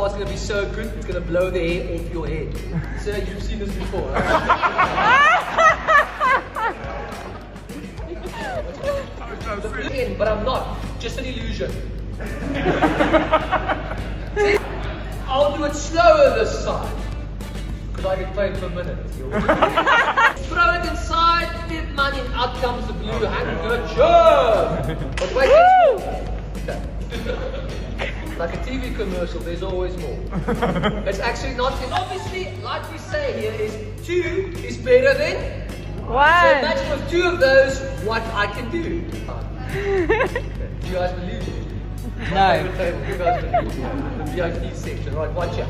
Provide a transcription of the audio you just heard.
part's going to be so good, it's going to blow the hair off your head. So you've seen this before, right? But I'm not. Just an illusion. See? I'll do it slower this side. Because I get paid per minute. Throw it inside, big money, and out comes the blue handkerchief. But wait, there's more. Like a TV commercial, there's always more. It's actually not, and obviously, like we say here, is 2 is better than 1. So imagine with 2 of those, what I can do. Do you guys believe me? No. You guys believe me? The VIP section, right? Watch out.